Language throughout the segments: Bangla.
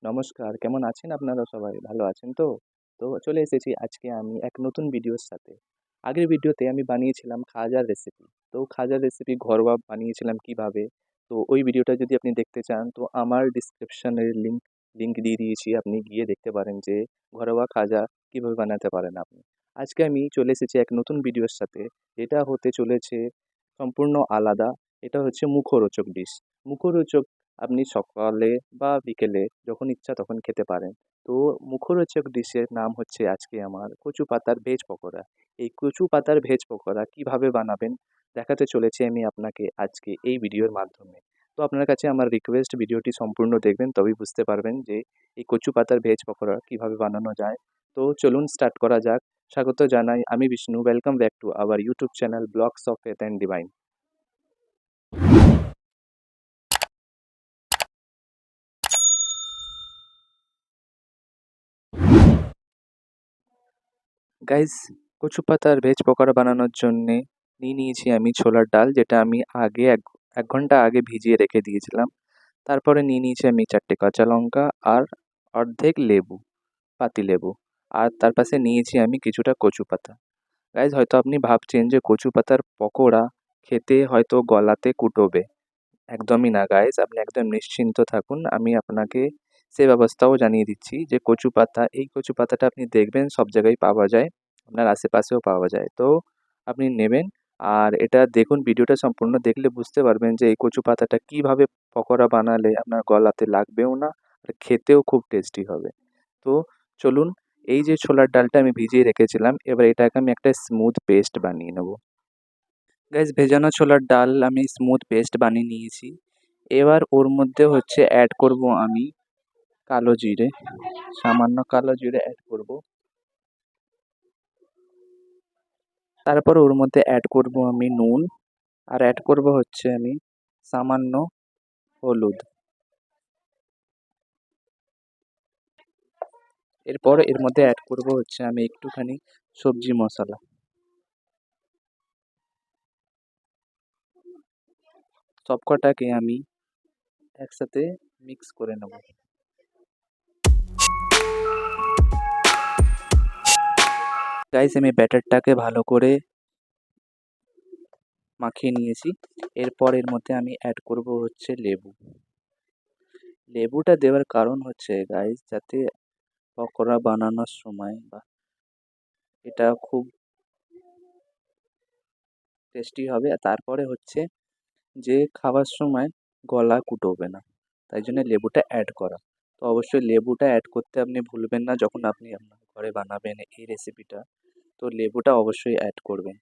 নমস্কার, কেমন আছেন আপনারা সবাই? ভালো আছেন তো? তো চলে এসেছি আজকে আমি এক নতুন ভিডিওর সাথে। আগের ভিডিওতে আমি বানিয়েছিলাম খাজার রেসিপি। তো খাজার রেসিপি ঘরোয়া বানিয়েছিলাম কিভাবে? তো ওই ভিডিওটা যদি আপনি দেখতে চান তো আমার ডিসক্রিপশনের লিংক দিয়ে দিয়েছি। আপনি গিয়ে দেখতে পারেন যে ঘরোয়া খাজা কিভাবে বানাতে পারেন আপনি। আজকে আমি চলে এসেছি এক নতুন ভিডিওর সাথে। যেটা হতে চলেছে সম্পূর্ণ আলাদা। এটা হচ্ছে মুখরোচক ডিশ। মুখরোচক আপনি সকালে বা বিকেলে যখন ইচ্ছা তখন খেতে পারেন। তো মুখরোচক ডিশের নাম হচ্ছে আজকে আমার কচু পাতার ভেজ পকোড়া। এই কচু পাতার ভেজ পকোড়া কিভাবে বানাবেন দেখাতে চলেছি আমি আপনাকে আজকে এই ভিডিওর মাধ্যমে। তো আপনার কাছে আমার রিকোয়েস্ট ভিডিওটি সম্পূর্ণ দেখবেন তবেই বুঝতে পারবেন যে এই কচু পাতার ভেজ পকোড়া কিভাবে বানানো যায়। তো চলুন স্টার্ট করা যাক। স্বাগত জানাই, আমি Vishnu. Welcome back to our YouTube channel blogs of faith and divine. Guys, কচু পাতার ভেজ পকোড়া বানানোর জন্যে নিয়েছি আমি ছোলার ডাল, যেটা আমি আগে এক ঘন্টা আগে ভিজিয়ে রেখে দিয়েছিলাম। তারপরে নিয়েছি আমি 4টে কাঁচা লঙ্কা আর অর্ধেক লেবু, পাতিলেবু। আর তার পাশে নিয়েছি আমি কিছুটা কচু পাতা। গাইস, হয়তো আপনি ভাবছেন যে কচু পাতার পকোড়া খেতে হয়তো গলাতে কুটোবে। একদমই না গাইস, আপনি একদম নিশ্চিন্ত থাকুন। আমি আপনাকে সে ব্যবস্থাও জানিয়ে দিচ্ছি যে এই কচু পাতাটা আপনি দেখবেন সব জায়গায় পাওয়া যায়, আপনার আশেপাশেও পাওয়া যায়। তো আপনি নেবেন, আর এটা দেখুন, ভিডিওটা সম্পূর্ণ দেখলে বুঝতে পারবেন যে এই কচু পাতাটা কীভাবে পকোড়া বানালে আপনার গলাতে লাগবেও না, আর খেতেও খুব টেস্টি হবে। তো চলুন, এই যে ছোলার ডালটা আমি ভিজিয়ে রেখেছিলাম, এবার এটাকে আমি একটা স্মুথ পেস্ট বানিয়ে নেব। গাইস, ভেজানো ছোলার ডাল আমি স্মুথ পেস্ট বানিয়ে নিয়েছি। এবার ওর মধ্যে হচ্ছে অ্যাড করব আমি কালো জিরে, সামান্য কালো জিরে অ্যাড করব। তারপর ওর মধ্যে অ্যাড করব আমি নুন, আর অ্যাড করব হচ্ছে আমি সামান্য হলুদ। এরপর এর মধ্যে অ্যাড করব হচ্ছে আমি একটুখানি সবজি মশলা। সবকটাকে আমি একসাথে মিক্স করে নেব। গাইস, আমি ব্যাটারটাকে ভালো করে মাখিয়ে নিয়েছি। এরপর এর মধ্যে আমি অ্যাড করব হচ্ছে লেবু। লেবুটা দেওয়ার কারণ হচ্ছে গাইস, যাতে পকোড়া বানানোর সময় বা এটা খুব টেস্টি হবে। আর তারপরে হচ্ছে যে খাওয়ার সময় গলা কুটোবে না, তাই জন্য লেবুটা অ্যাড করা। তো অবশ্যই লেবুটা অ্যাড করতে আপনি ভুলবেন না যখন আপনি আপনার ঘরে বানাবেন এই রেসিপিটা। তো লেবুটা অবশ্যই অ্যাড করবেন।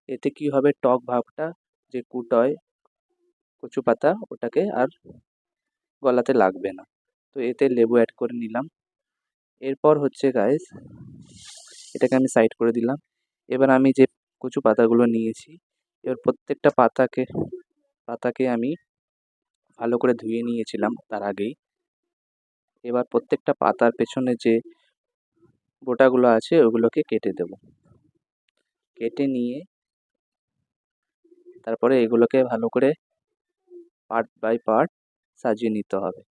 এতে কি হবে, টক ভাবটা যে কুটোয় কচু পাতা ওটাকে আর গলাতে লাগবে না। তো এতে লেবু অ্যাড করে নিলাম। এরপর হচ্ছে গাইস, এটাকে আমি সাইড করে দিলাম। এবার আমি যে কচু পাতাগুলো নিয়েছি, এবার প্রত্যেকটা পাতাকে আমি ভালো করে ধুয়ে নিয়েছিলাম তার আগেই। এবার প্রত্যেকটা পাতার পেছনে যে বোটাগুলো আছে ওগুলোকে কেটে দেব। কেটে নিয়ে তারপরে এগুলোকে ভালো করে পার্ট বাই পার্ট সাজিয়ে নিতে হবে।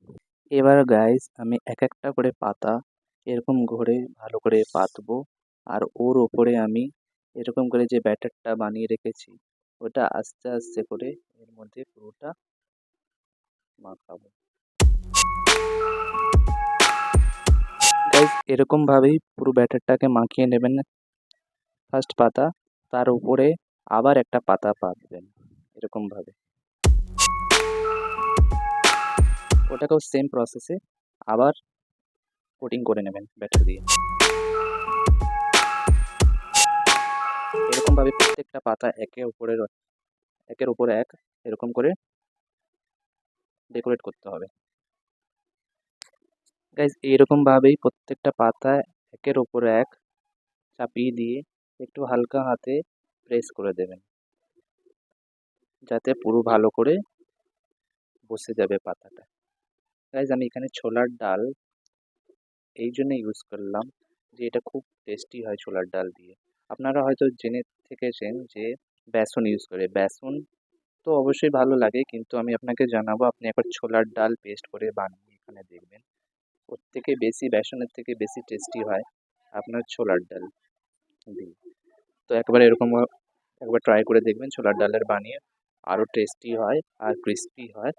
এবার গাইস, আমি এক একটা করে পাতা এরকম করে ভালো করে পাতবো, আর ওর ওপরে আমি এরকম করে যে ব্যাটারটা বানিয়ে রেখেছি ওটা আস্তে আস্তে করে এর মধ্যে পুরোটা মাখাবো। গাইস, এরকমভাবেই পুরো ব্যাটারটাকে মাখিয়ে নেবেন। ফার্স্ট পাতা, তার উপরে আবার একটা পাতা পাতবেন এরকমভাবে। ওটাকেও সেম প্রসেসে আবার কোটিং করে নেবেন ব্যাটার দিয়ে। এরকমভাবে প্রত্যেকটা পাতা একের উপর এক এরকম করে ডেকোরেট করতে হবে। গাইজ, এরকমভাবেই প্রত্যেকটা পাতা একের ওপর এক চাপিয়ে দিয়ে একটু হালকা হাতে প্রেস করে দেবেন, যাতে পুরো ভালো করে বসে যাবে পাতাটা। গাইজ, আমি এখানে ছোলার ডাল এই জন্য ইউজ করলাম যে এটা খুব টেস্টি হয় ছোলার ডাল দিয়ে। আপনারা হয়তো জেনে থেকেছেন যে বেসন ইউজ করে। বেসন তো অবশ্যই ভালো লাগে, কিন্তু আমি আপনাকে জানাবো আপনি একবার ছোলার ডাল পেস্ট করে বানিয়ে এখানে দেখবেন, ওর থেকে বেশি, বেসনের থেকে বেশি টেস্টি হয় আপনার ছোলার ডাল দিয়ে। তো একবার ট্রাই করে দেখবেন ছোলার ডালের বানিয়ে, আরও টেস্টি হয় আর ক্রিস্পি হয়।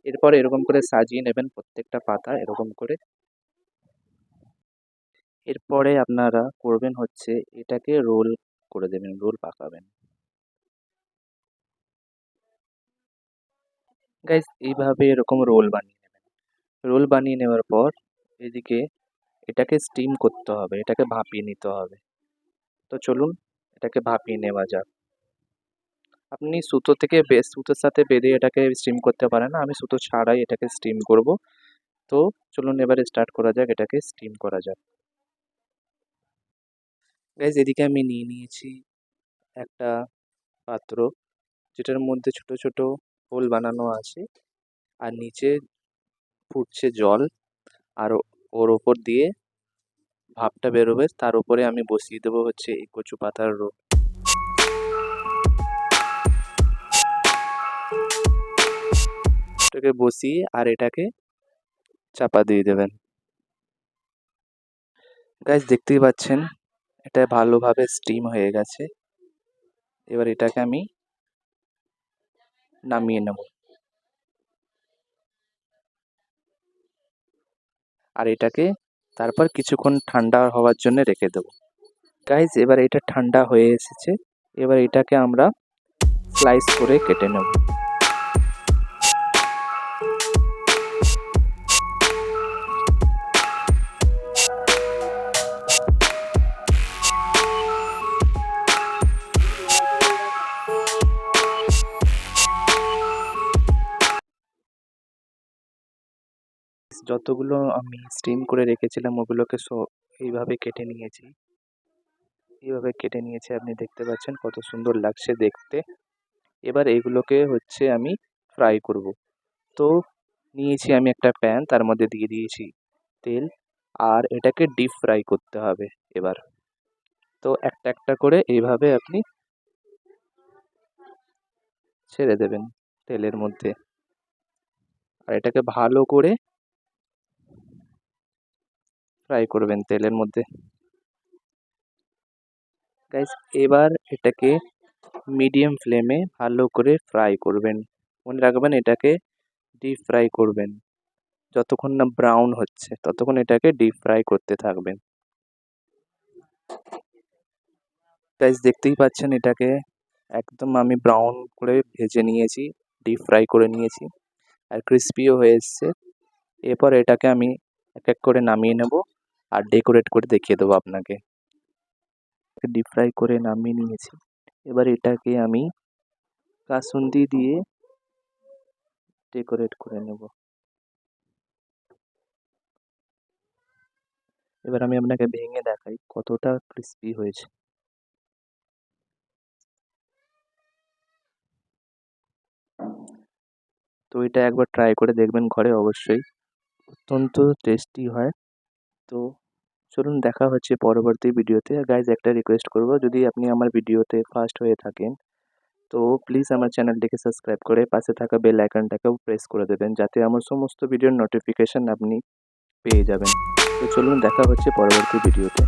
এরপর এরকম করে সাজিয়ে নেবেন প্রত্যেকটা পাতা এরকম করে। এরপরে আপনারা করবেন হচ্ছে এটাকে রোল করে দেবেন, রোল পাকাবেন। গাইস এইভাবে এরকম রোল বানিয়ে নেবেন। রোল বানিয়ে নেওয়ার পর এদিকে এটাকে স্টিম করতে হবে, এটাকে ভাপিয়ে নিতে হবে। তো চলুন এটাকে ভাপিয়ে নেওয়া যাক। আপনি সুতোর সাথে বেঁধে এটাকে স্টিম করতে পারেন, আমি সুতো ছাড়াই এটাকে স্টিম করব। তো চলুন এবারে স্টার্ট করা যাক, এটাকে স্টিম করা যাক। গাইস এদিকে আমি নিয়ে নিয়েছি একটা পাত্র, যেটার মধ্যে ছোট ছোট হোল বানানো আছে, আর নিচে ফুটছে জল, আর ওর ওপর দিয়ে ভাপটা বেরোবে, তার উপরে আমি বসিয়ে দেবো হচ্ছে এই কচু পাতার রোল। এটাকে বসিয়ে আর এটাকে চাপা দিয়ে দেবেন। গাইস দেখতেই পাচ্ছেন এটা ভালোভাবে স্টিম হয়ে গেছে। এবার এটাকে আমি নামিয়ে নেব, আর এটাকে তারপর কিছুক্ষণ ঠান্ডা হওয়ার জন্য রেখে দেবো। গাইস এবার এটা ঠান্ডা হয়ে এসেছে, এবার এটাকে আমরা স্লাইস করে কেটে নেব। যতগুলো আমি স্টিম করে রেখেছিলাম ওগুলোকে এইভাবে কেটে নিয়েছি, আপনি দেখতে পাচ্ছেন কত সুন্দর লাগছে দেখতে। এবার এগুলোকে হচ্ছে আমি ফ্রাই করব। তো নিয়েছি আমি একটা প্যান, তার মধ্যে দিয়ে দিয়েছি তেল, আর এটাকে ডিপ ফ্রাই করতে হবে এবার। তো একটা একটা করে এইভাবে আপনি ছেড়ে দেবেন তেলের মধ্যে, আর এটাকে ভালো করে ফ্রাই করবেন তেলের মধ্যে। গাইস এবার এটাকে মিডিয়াম ফ্লেমে ভালো করে ফ্রাই করবেন। মনে রাখবেন এটাকে ডিপ ফ্রাই করবেন, যতক্ষণ না ব্রাউন হচ্ছে ততক্ষণ এটাকে ডিপ ফ্রাই করতে থাকবেন। গাইস দেখতেই পাচ্ছেন এটাকে একদম আমি ব্রাউন করে ভেজে নিয়েছি, ডিপ ফ্রাই করে নিয়েছি, আর ক্রিস্পিও হয়ে এসছে। এরপর এটাকে আমি এক এক করে নামিয়ে নেব আর ডেকোরেট করে দেখিয়ে দেবো আপনাকে। ডিপ ফ্রাই করে নামিয়ে নিয়েছি, এবার এটাকে আমি কাসুন্দি দিয়ে ডেকোরেট করে নেব। এবার আমি আপনাকে ভেঙে দেখাই কতটা ক্রিস্পি হয়েছে। তো এটা একবার ট্রাই করে দেখবেন ঘরে অবশ্যই, অত্যন্ত টেস্টি হয়। তো চলুন দেখা হচ্ছে পরবর্তী ভিডিওতে। গাইজ একটা রিকোয়েস্ট করব, যদি আপনি আমার ভিডিওতে ফার্স্ট হয়ে থাকেন তো প্লিজ আমার চ্যানেলটিকে সাবস্ক্রাইব করে পাশে থাকা বেল আইকনটাকেও প্রেস করে দেবেন, যাতে আমার সমস্ত ভিডিওর নোটিফিকেশান আপনি পেয়ে যাবেন। তো চলুন দেখা হচ্ছে পরবর্তী ভিডিওতে।